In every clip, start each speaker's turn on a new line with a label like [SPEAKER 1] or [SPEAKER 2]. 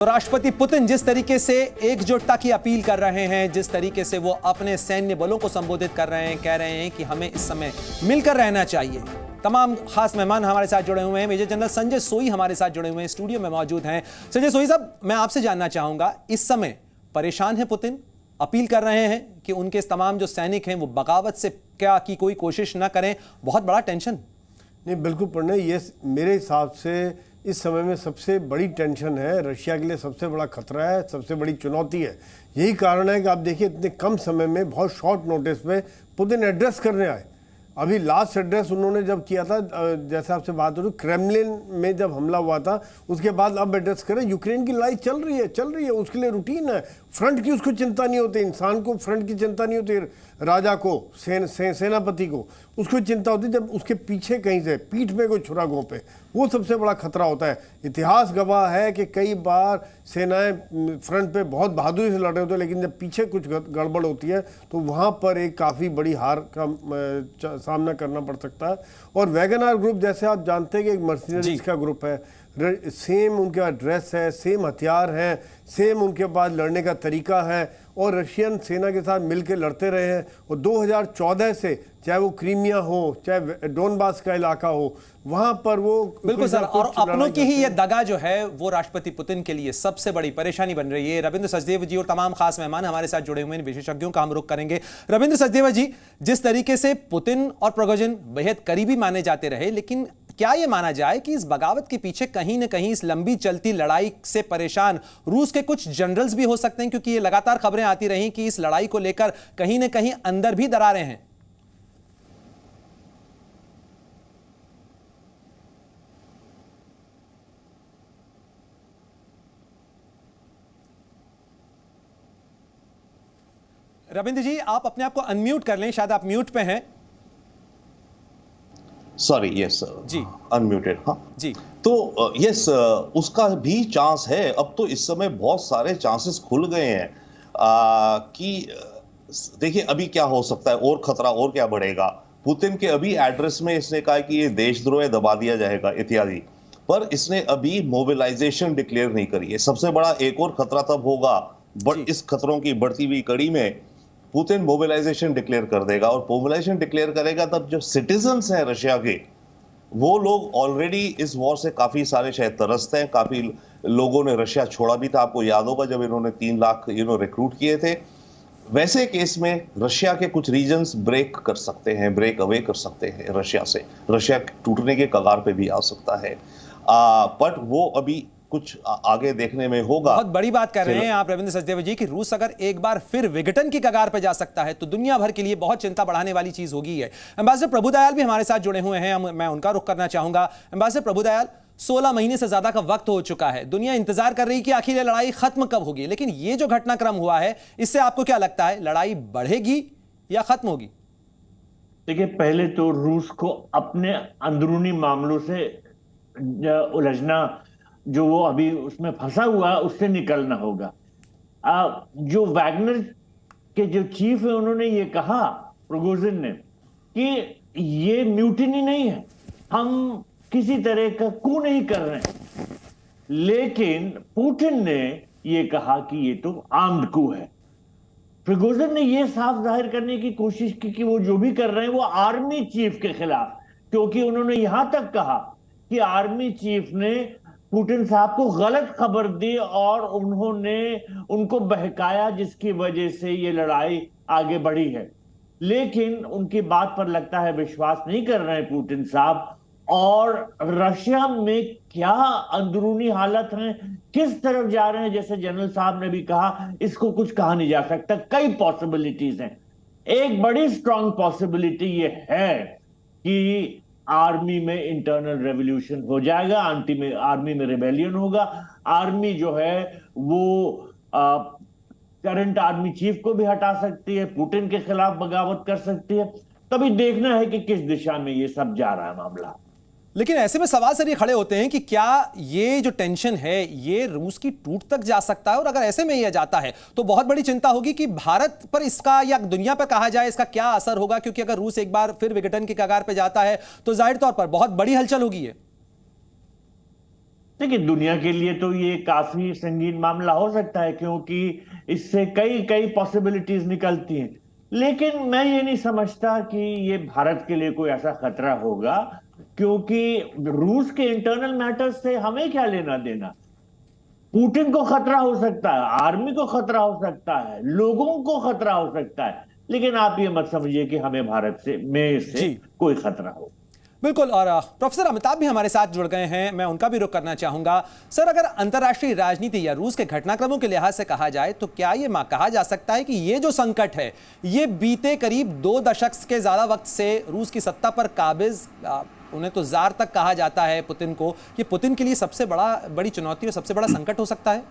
[SPEAKER 1] तो राष्ट्रपति पुतिन जिस तरीके से एकजुटता की अपील कर रहे हैं, जिस तरीके से वो अपने सैन्य बलों को संबोधित कर रहे हैं, कह रहे हैं कि हमें इस समय मिलकर रहना चाहिए। तमाम खास मेहमान हमारे साथ जुड़े हुए हैं। मेजर जनरल संजय सोई हमारे साथ जुड़े हुए हैं, स्टूडियो में मौजूद हैं। संजय सोई साहब, मैं आपसे जानना चाहूंगा, इस समय परेशान है पुतिन, अपील कर रहे हैं कि उनके तमाम जो सैनिक हैं वो बगावत से क्या की कोई कोशिश ना करें, बहुत बड़ा टेंशन?
[SPEAKER 2] नहीं, बिल्कुल प्रणय, ये मेरे हिसाब से इस समय में सबसे बड़ी टेंशन है, रशिया के लिए सबसे बड़ा खतरा है, सबसे बड़ी चुनौती है। यही कारण है कि आप देखिए इतने कम समय में बहुत शॉर्ट नोटिस पे पुतिन एड्रेस करने आए। अभी लास्ट एड्रेस उन्होंने जब किया था, जैसे आपसे बात हो रही, क्रेमलिन में जब हमला हुआ था, उसके बाद अब एड्रेस करें। यूक्रेन की लड़ाई चल रही है, उसके लिए रूटीन है। फ्रंट की उसको चिंता नहीं होती, इंसान को फ्रंट की चिंता नहीं होती, राजा को, सेनापति को उसको चिंता होती जब उसके पीछे कहीं से पीठ में कोई छुरा घोंपे, वो सबसे बड़ा खतरा होता है। इतिहास गवाह है कि कई बार सेनाएं फ्रंट पे बहुत बहादुरी से लड़ रहे होते हैं, लेकिन जब पीछे कुछ गड़बड़ होती है तो वहाँ पर एक काफ़ी बड़ी हार का सामना करना पड़ सकता है। और वैगनआर ग्रुप, जैसे आप जानते हैं कि एक मर्सिनरीज का ग्रुप है, सेम उनका ड्रेस है, सेम हथियार हैं, सेम उनके पास लड़ने का तरीका है और रशियन सेना के साथ मिलकर लड़ते रहे हैं। और 2014 से, चाहे वो क्रीमिया हो, चाहे डोनबास का इलाका हो, वहां पर वो
[SPEAKER 1] बिल्कुल सर, और अपनों की ही ये दगा जो है वो राष्ट्रपति पुतिन के लिए सबसे बड़ी परेशानी बन रही है। रविंद्र सचदेव जी और तमाम खास मेहमान हमारे साथ जुड़े हुए हैं, विशेषज्ञों का हम रुख करेंगे। रविंद्र सचदेव जी, जिस तरीके से पुतिन और प्रिगोजिन बेहद करीबी माने जाते रहे, लेकिन क्या यह माना जाए कि इस बगावत के पीछे कहीं ना कहीं इस लंबी चलती लड़ाई से परेशान रूस के कुछ जनरल्स भी हो सकते हैं? क्योंकि ये लगातार खबरें आती रही कि इस लड़ाई को लेकर कहीं ना कहीं अंदर भी दरारें हैं। रविंद्र जी, आप अपने आप को अनम्यूट कर लें, शायद आप म्यूट पे हैं।
[SPEAKER 3] सॉरी, यस
[SPEAKER 1] जी,
[SPEAKER 3] अनम्यूटेड। हाँ
[SPEAKER 1] जी,
[SPEAKER 3] तो यस, उसका भी चांस है। अब तो इस समय बहुत सारे चांसेस खुल गए हैं कि देखिए अभी क्या हो सकता है, और खतरा और क्या बढ़ेगा। पुतिन के अभी एड्रेस में इसने कहा कि ये देशद्रोह दबा दिया जाएगा इत्यादि, पर इसने अभी मोबिलाइजेशन डिक्लेयर नहीं करी है। सबसे बड़ा एक और खतरा तब होगा, बट इस खतरों की बढ़ती हुई कड़ी में पुतिन मोबिलाइजेशन डिक्लेयर कर देगा, और मोबिलाइजेशन डिक्लेयर करेगा तब जो सिटीजन्स हैं रशिया के, वो लोग ऑलरेडी इस वॉर से काफी सारे शायद त्रस्त हैं। काफी लोगों ने रशिया छोड़ा भी था, आपको याद होगा जब इन्होंने 3 लाख रिक्रूट किए थे। वैसे केस में रशिया के कुछ रीजन्स ब्रेक कर सकते हैं, ब्रेक अवे कर सकते हैं रशिया से। रशिया टूटने के कगार पे भी आ सकता है, बट वो अभी कुछ आगे देखने में होगा।
[SPEAKER 1] बहुत बड़ी बात कर रहे हैं आप रविंद्र सचदेव जी कि रूस अगर एक बार फिर विघटन की कगार पर जा सकता है तो दुनिया भर के लिए बहुत चिंता बढ़ाने वाली चीज होगी है। एम्बेसडर प्रभुदयाल भी हमारे साथ जुड़े हुए हैं, मैं उनका रुख करना चाहूंगा। एम्बेसडर प्रभुदयाल, 16 महीने से ज्यादा का वक्त हो चुका है, दुनिया इंतजार कर रही कि आखिर ये लड़ाई खत्म कब होगी, लेकिन ये जो घटनाक्रम हुआ है इससे आपको क्या लगता है, लड़ाई बढ़ेगी या खत्म होगी?
[SPEAKER 4] देखिए, पहले तो रूस को अपने अंदरूनी मामलों से उलझना, जो वो अभी उसमें फंसा हुआ, उससे निकलना होगा। जो वैगनर के जो चीफ है, उन्होंने ये कहा, प्रिगोजिन ने, कि ये म्यूटिनी नहीं है, हम किसी तरह का कू नहीं कर रहे हैं। लेकिन पुतिन ने ये कहा कि ये तो आर्म्ड कू है। प्रिगोजिन ने ये साफ जाहिर करने की कोशिश की कि वो जो भी कर रहे हैं वो आर्मी चीफ के खिलाफ, क्योंकि उन्होंने यहां तक कहा कि आर्मी चीफ ने पुतिन साहब को गलत खबर दी और उन्होंने उनको बहकाया, जिसकी वजह से ये लड़ाई आगे बढ़ी है। लेकिन उनकी बात पर लगता है विश्वास नहीं कर रहे हैं पुतिन साहब। और रशिया में क्या अंदरूनी हालत है, किस तरफ जा रहे हैं, जैसे जनरल साहब ने भी कहा, इसको कुछ कहा नहीं जा सकता। कई पॉसिबिलिटीज हैं। एक बड़ी स्ट्रांग पॉसिबिलिटी ये है कि आर्मी में इंटरनल रेवोल्यूशन हो जाएगा, आर्मी में रिबेलियन होगा। आर्मी जो है वो करंट आर्मी चीफ को भी हटा सकती है, पुतिन के खिलाफ बगावत कर सकती है। तभी देखना है कि किस दिशा में ये सब जा रहा है मामला।
[SPEAKER 1] लेकिन ऐसे में सवाल सर ये खड़े होते हैं कि क्या ये जो टेंशन है ये रूस की टूट तक जा सकता है, और अगर ऐसे में यह जाता है तो बहुत बड़ी चिंता होगी कि भारत पर इसका या दुनिया पर कहा जाए इसका क्या असर होगा, क्योंकि अगर रूस एक बार फिर विघटन की कगार पर जाता है तो जाहिर तौर पर बहुत बड़ी हलचल होगी।
[SPEAKER 4] देखिए, दुनिया के लिए तो ये काफी संगीन मामला हो सकता है, क्योंकि इससे कई कई पॉसिबिलिटीज निकलती हैं। लेकिन मैं ये नहीं समझता कि ये भारत के लिए कोई ऐसा खतरा होगा, क्योंकि रूस के इंटरनल मैटर्स से हमें क्या लेना देना। पुतिन को खतरा हो सकता है, आर्मी को खतरा हो सकता है, लोगों को खतरा हो सकता है, लेकिन आप ये मत समझिए कि हमें भारत से कोई खतरा हो।
[SPEAKER 1] बिल्कुल। और प्रोफेसर अमिताभ भी हमारे साथ जुड़ गए हैं, मैं उनका भी रुख करना चाहूंगा। सर, अगर अंतर्राष्ट्रीय राजनीति या रूस के घटनाक्रमों के लिहाज से कहा जाए तो क्या ये कहा जा सकता है कि ये जो संकट है ये बीते करीब 2 दशक के ज्यादा वक्त से रूस की सत्ता पर काबिज, उन्हें तो जार तक कहा जाता है पुतिन को, ये पुतिन के लिए सबसे बड़ी चुनौती और सबसे बड़ा संकट हो सकता है?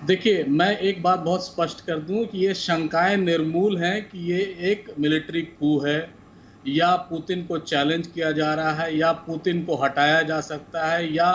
[SPEAKER 5] देखिए, मैं एक बात बहुत स्पष्ट कर दूं कि ये शंकाएं निर्मूल हैं कि ये एक मिलिट्री कू है, या पुतिन को चैलेंज किया जा रहा है, या पुतिन को हटाया जा सकता है, या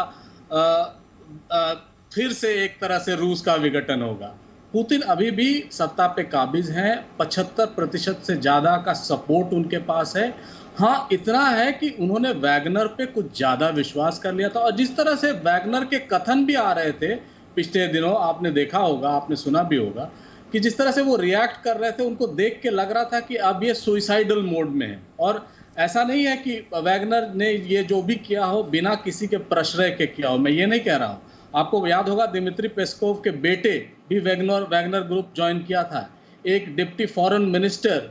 [SPEAKER 5] फिर से एक तरह से रूस का विघटन होगा। पुतिन अभी भी सत्ता पे काबिज हैं, 75% से ज़्यादा का सपोर्ट उनके पास है। हाँ, इतना है कि उन्होंने वैगनर पे कुछ ज़्यादा विश्वास कर लिया था, और जिस तरह से वैगनर के कथन भी आ रहे थे पिछले दिनों, आपने देखा होगा, आपने सुना भी होगा कि जिस तरह से वो रिएक्ट कर रहे थे, उनको देख के लग रहा था कि अब ये सुइसाइडल मोड में है। और ऐसा नहीं है कि वैगनर ने ये जो भी किया हो बिना किसी के प्रश्रय के किया हो, मैं ये नहीं कह रहा हूँ। आपको याद होगा, दिमित्री पेस्कोव के बेटे भी वैगनर ग्रुप ज्वाइन किया था। एक डिप्टी फॉरेन मिनिस्टर,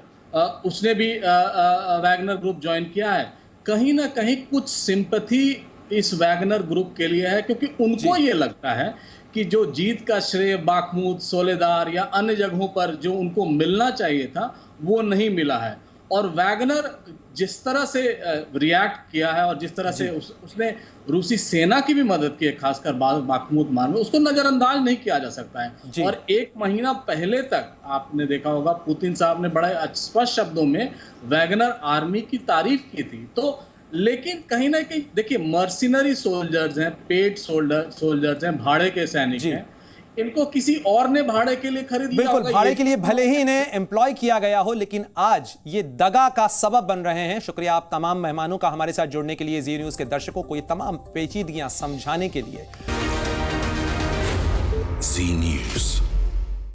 [SPEAKER 5] उसने भी वैगनर ग्रुप ज्वाइन किया है। कहीं ना कहीं कुछ सिंपैथी इस वैगनर ग्रुप के लिए है, क्योंकि उनको ये लगता है कि जो जीत का श्रेय बाखमुत, सोलेदार या अन्य जगहों पर जो उनको मिलना चाहिए था वो नहीं मिला है। और वैगनर जिस तरह से रिएक्ट किया है, और जिस तरह से उसने रूसी सेना की भी मदद की है, खासकर बाखमुत मान लो, उसको नजरअंदाज नहीं किया जा सकता है। और 1 महीना पहले तक आपने देखा होगा, पुतिन साहब ने बड़े स्पष्ट शब्दों में वैगनर आर्मी की तारीफ की थी। तो लेकिन कहीं ना कहीं देखिए, मर्सिनरी सोल्जर्स हैं, पेड सोल्जर्स हैं, भाड़े के सैनिक हैं, इनको किसी और ने भाड़े के लिए खरीद लिया होगा।
[SPEAKER 1] बिल्कुल, भाड़े के लिए भले ही इन्हें एम्प्लॉय किया गया हो, लेकिन आज ये दगा का सबब बन रहे हैं। शुक्रिया आप तमाम मेहमानों का हमारे साथ जुड़ने के लिए, जी न्यूज के दर्शकों को ये तमाम पेचीदगियां समझाने के लिए।
[SPEAKER 6] जी न्यूज।